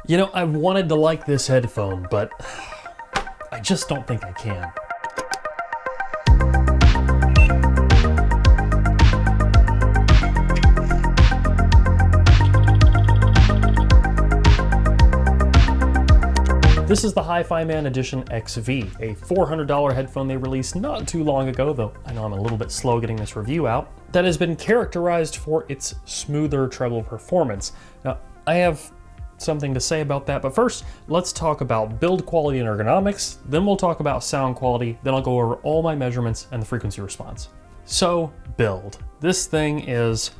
You know, I wanted to like this headphone, but I just don't think I can. This is the Hi-Fi Man Edition XV, a $400 headphone they released not too long ago, though I know I'm a little bit slow getting this review out, that has been characterized for its smoother treble performance. Now, I have something to say about that, but first, let's talk about build quality and ergonomics, then we'll talk about sound quality, then I'll go over all my measurements and the frequency response. So, build. This thing is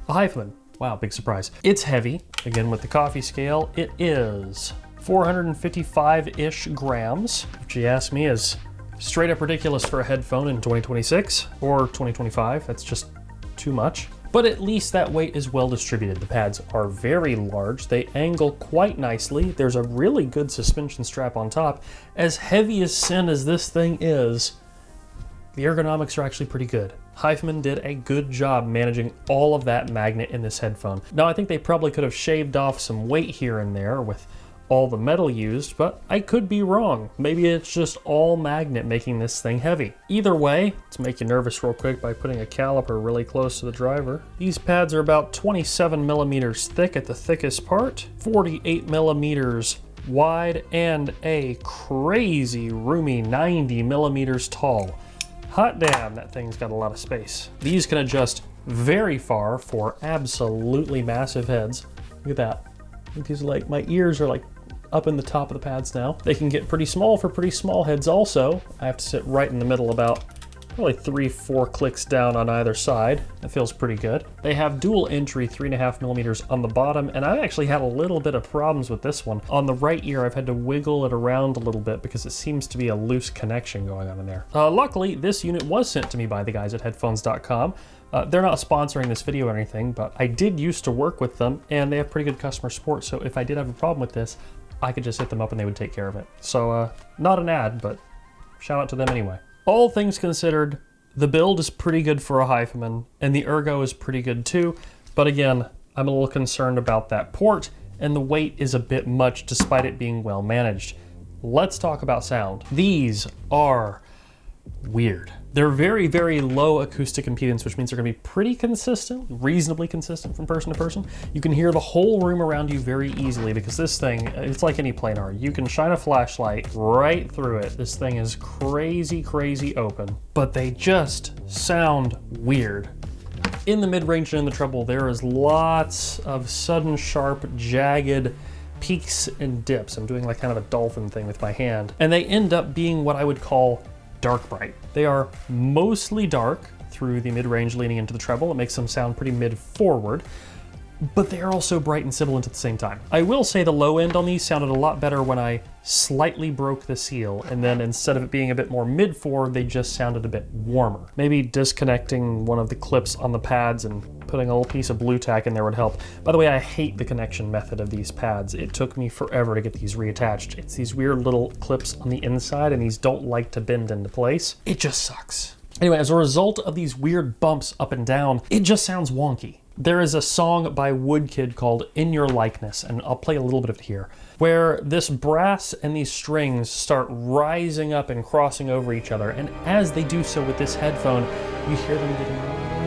a Hi-Fi. Wow, big surprise. It's heavy. Again, with the coffee scale, it is 455-ish grams, which you ask me is straight up ridiculous for a headphone in 2026 or 2025. That's just too much. But at least that weight is well distributed. The pads are very large. They angle quite nicely. There's a really good suspension strap on top. As heavy as sin as this thing is, the ergonomics are actually pretty good. Hi-Fi did a good job managing all of that magnet in this headphone. Now, I think they probably could have shaved off some weight here and there with all the metal used, but I could be wrong. Maybe it's just all magnet making this thing heavy. Either way, let's make you nervous real quick by putting a caliper really close to the driver. These pads are about 27 millimeters thick at the thickest part, 48 millimeters wide, and a crazy roomy 90 millimeters tall. Hot damn, that thing's got a lot of space. These can adjust very far for absolutely massive heads. Look at that. These are like, my ears are like up in the top of the pads now. They can get pretty small for pretty small heads also. I have to sit right in the middle, about probably 3-4 clicks down on either side. That feels pretty good. They have dual entry 3.5 millimeters on the bottom, and I actually had a little bit of problems with this one. On the right ear, I've had to wiggle it around a little bit because it seems to be a loose connection going on in there. Luckily, this unit was sent to me by the guys at headphones.com. They're not sponsoring this video or anything, but I did used to work with them, and they have pretty good customer support, so if I did have a problem with this, I could just hit them up and they would take care of it. So, not an ad, but shout out to them anyway. All things considered, the build is pretty good for a Hi-Fi, and the ergo is pretty good too, but again, I'm a little concerned about that port, and the weight is a bit much despite it being well managed. Let's talk about sound. These are weird. They're very, very low acoustic impedance, which means they're gonna be pretty consistent, reasonably consistent from person to person. You can hear the whole room around you very easily because this thing, it's like any planar. You can shine a flashlight right through it. This thing is crazy, crazy open, but they just sound weird. In the mid-range and in the treble, there is lots of sudden, sharp, jagged peaks and dips. I'm doing like kind of a dolphin thing with my hand. And they end up being what I would call dark bright. They are mostly dark through the mid-range leaning into the treble. It makes them sound pretty mid-forward, but they are also bright and sibilant at the same time. I will say the low end on these sounded a lot better when I slightly broke the seal, and then instead of it being a bit more mid-forward, they just sounded a bit warmer. Maybe disconnecting one of the clips on the pads and putting a little piece of blue tack in there would help. By the way, I hate the connection method of these pads. It took me forever to get these reattached. It's these weird little clips on the inside, and these don't like to bend into place. It just sucks. Anyway, as a result of these weird bumps up and down, it just sounds wonky. There is a song by Woodkid called In Your Likeness, and I'll play a little bit of it here, where this brass and these strings start rising up and crossing over each other, and as they do so with this headphone, you hear them getting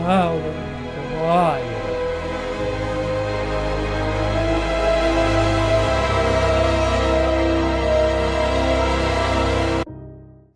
louder and louder.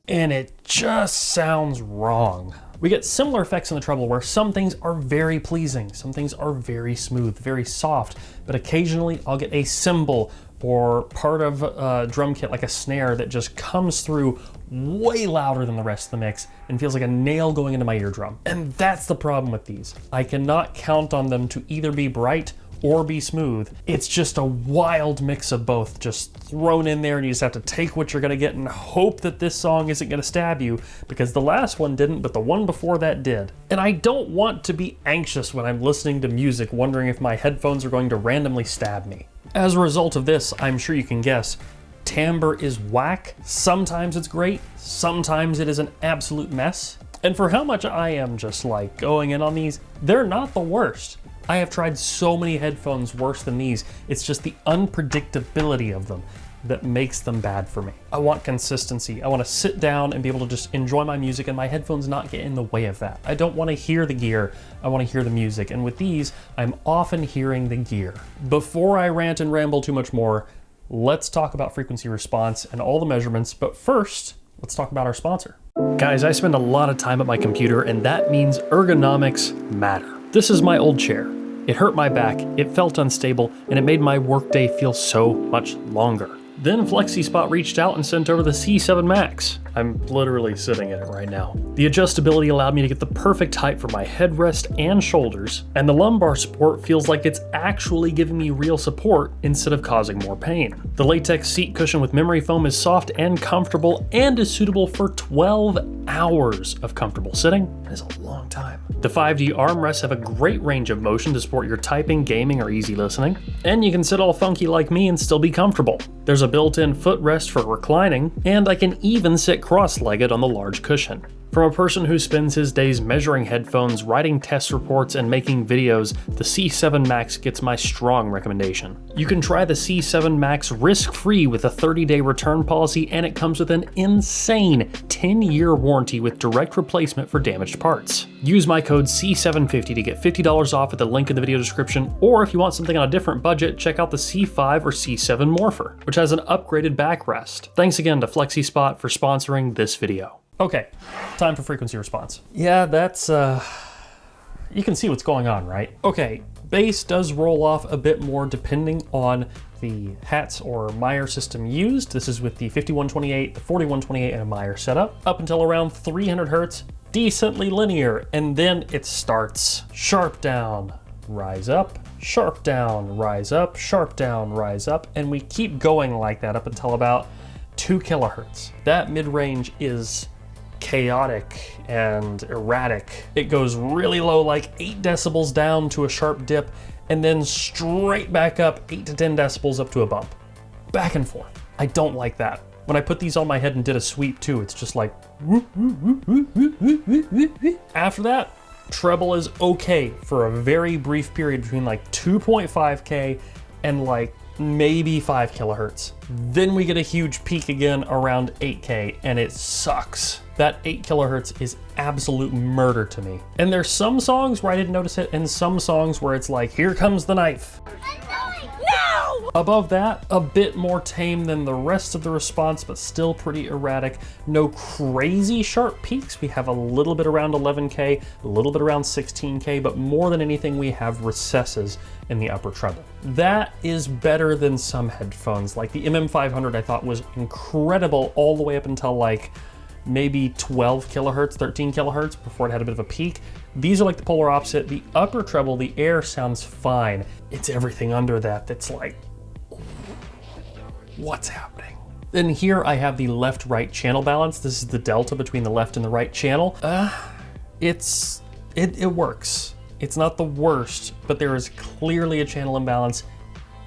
And it just sounds wrong. We get similar effects in the treble where some things are very pleasing, some things are very smooth, very soft, but occasionally I'll get a cymbal or part of a drum kit like a snare that just comes through way louder than the rest of the mix and feels like a nail going into my eardrum. And that's the problem with these. I cannot count on them to either be bright or be smooth. It's just a wild mix of both just thrown in there, and you just have to take what you're gonna get and hope that this song isn't gonna stab you, because the last one didn't, but the one before that did. And I don't want to be anxious when I'm listening to music, wondering if my headphones are going to randomly stab me. As a result of this, I'm sure you can guess, timbre is whack. Sometimes it's great, sometimes it is an absolute mess. And for how much I am just like going in on these, they're not the worst. I have tried so many headphones worse than these. It's just the unpredictability of them that makes them bad for me. I want consistency. I want to sit down and be able to just enjoy my music and my headphones not get in the way of that. I don't want to hear the gear, I want to hear the music. And with these, I'm often hearing the gear. Before I rant and ramble too much more, let's talk about frequency response and all the measurements. But first, let's talk about our sponsor. Guys, I spend a lot of time at my computer, and that means ergonomics matter. This is my old chair. It hurt my back, it felt unstable, and it made my workday feel so much longer. Then FlexiSpot reached out and sent over the C7 Max. I'm literally sitting in it right now. The adjustability allowed me to get the perfect height for my headrest and shoulders, and the lumbar support feels like it's actually giving me real support instead of causing more pain. The latex seat cushion with memory foam is soft and comfortable and is suitable for 12 hours of comfortable sitting. That is a long time. The 5D armrests have a great range of motion to support your typing, gaming, or easy listening, and you can sit all funky like me and still be comfortable. There's a built-in footrest for reclining, and I can even sit cross-legged on the large cushion. From a person who spends his days measuring headphones, writing test reports, and making videos, the C7 Max gets my strong recommendation. You can try the C7 Max risk-free with a 30-day return policy, and it comes with an insane 10-year warranty with direct replacement for damaged parts. Use my code C750 to get $50 off at the link in the video description, or if you want something on a different budget, check out the C5 or C7 Morpher, which has an upgraded backrest. Thanks again to FlexiSpot for sponsoring this video. Okay, time for frequency response. Yeah, that's, you can see what's going on, right? Okay, bass does roll off a bit more depending on the hats or Meyer system used. This is with the 5128, the 4128, and a Meyer setup. Up until around 300 hertz, decently linear, and then it starts sharp down, rise up, sharp down, rise up, sharp down, rise up, and we keep going like that up until about 2 kilohertz. That mid-range is chaotic and erratic. It goes really low, like 8 decibels down to a sharp dip, and then straight back up 8 to 10 decibels up to a bump. Back and forth. I don't like that. When I put these on my head and did a sweep too, it's just like whoop, whoop, whoop, whoop, whoop, whoop, whoop, whoop. After that, treble is okay for a very brief period between like 2.5K and like maybe 5 kilohertz. Then we get a huge peak again around 8K, and it sucks. That 8 kilohertz is absolute murder to me. And there's some songs where I didn't notice it, and some songs where it's like, here comes the knife. No! Above that, a bit more tame than the rest of the response, but still pretty erratic. No crazy sharp peaks. We have a little bit around 11K, a little bit around 16K, but more than anything, we have recesses in the upper treble. That is better than some headphones. Like the MM500 I thought was incredible all the way up until like maybe 12 kilohertz, 13 kilohertz before it had a bit of a peak. These are like the polar opposite. The upper treble, the air sounds fine. It's everything under that that's like, what's happening? Then here I have the left-right channel balance. This is the delta between the left and the right channel. It works. It's not the worst, but there is clearly a channel imbalance,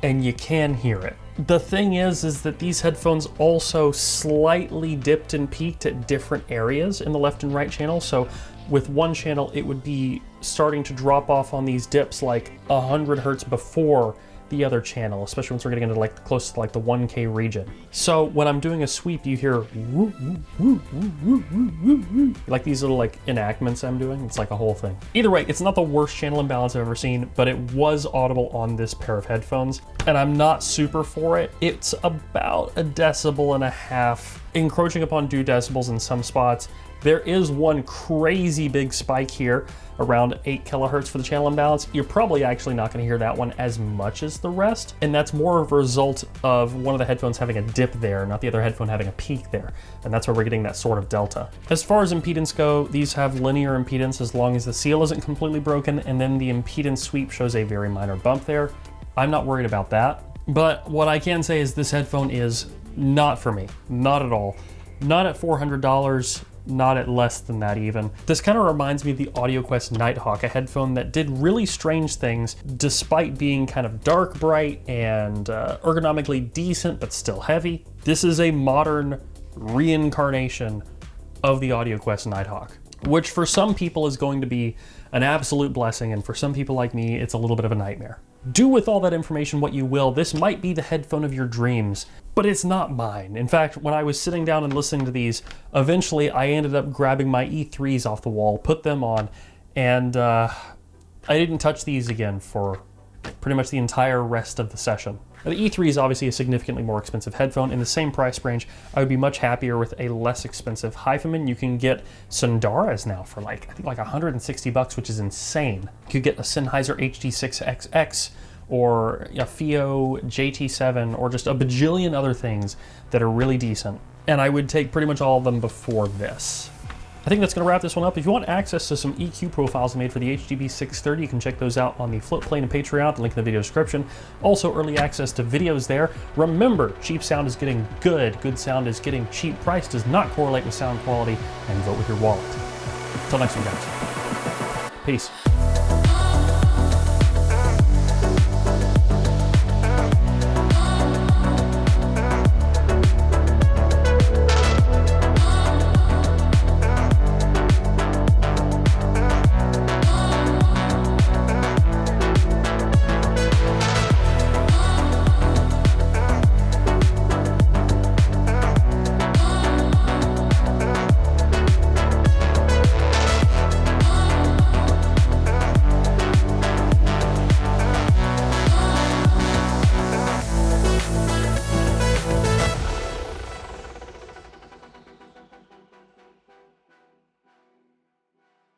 and you can hear it. The thing is that these headphones also slightly dipped and peaked at different areas in the left and right channel. So with one channel, it would be starting to drop off on these dips like 100 hertz before the other channel, especially once we're getting into like close to like the 1K region. So when I'm doing a sweep, you hear woo, woo, woo, woo, woo, woo, woo, woo. Like these little like enactments I'm doing. It's like a whole thing. Either way, it's not the worst channel imbalance I've ever seen, but it was audible on this pair of headphones, and I'm not super for it. It's about 1.5 decibels, encroaching upon 2 decibels in some spots. There is one crazy big spike here around 8 kilohertz for the channel imbalance. You're probably actually not gonna hear that one as much as the rest. And that's more of a result of one of the headphones having a dip there, not the other headphone having a peak there. And that's where we're getting that sort of delta. As far as impedance go, these have linear impedance as long as the seal isn't completely broken, and then the impedance sweep shows a very minor bump there. I'm not worried about that. But what I can say is this headphone is not for me, not at all. Not at $400. Not at less than that even. This kind of reminds me of the AudioQuest Nighthawk, a headphone that did really strange things despite being kind of dark bright and ergonomically decent but still heavy. This is a modern reincarnation of the AudioQuest Nighthawk. which for some people is going to be an absolute blessing, and for some people like me, it's a little bit of a nightmare. Do with all that information what you will. This might be the headphone of your dreams, but it's not mine. In fact, when I was sitting down and listening to these, eventually I ended up grabbing my E3s off the wall, put them on, and I didn't touch these again for pretty much the entire rest of the session. Now, the E3 is obviously a significantly more expensive headphone. In the same price range, I would be much happier with a less expensive Hyphaman. You can get Sundaras now for I think like 160 bucks, which is insane. You could get a Sennheiser HD6XX or a FIO JT7 or just a bajillion other things that are really decent. And I would take pretty much all of them before this. I think that's going to wrap this one up. If you want access to some EQ profiles made for the HDB630, you can check those out on the Floatplane and Patreon, the link in the video description. Also, early access to videos there. Remember, cheap sound is getting good. Good sound is getting cheap. Price does not correlate with sound quality, and vote with your wallet. Until next time, guys. Peace.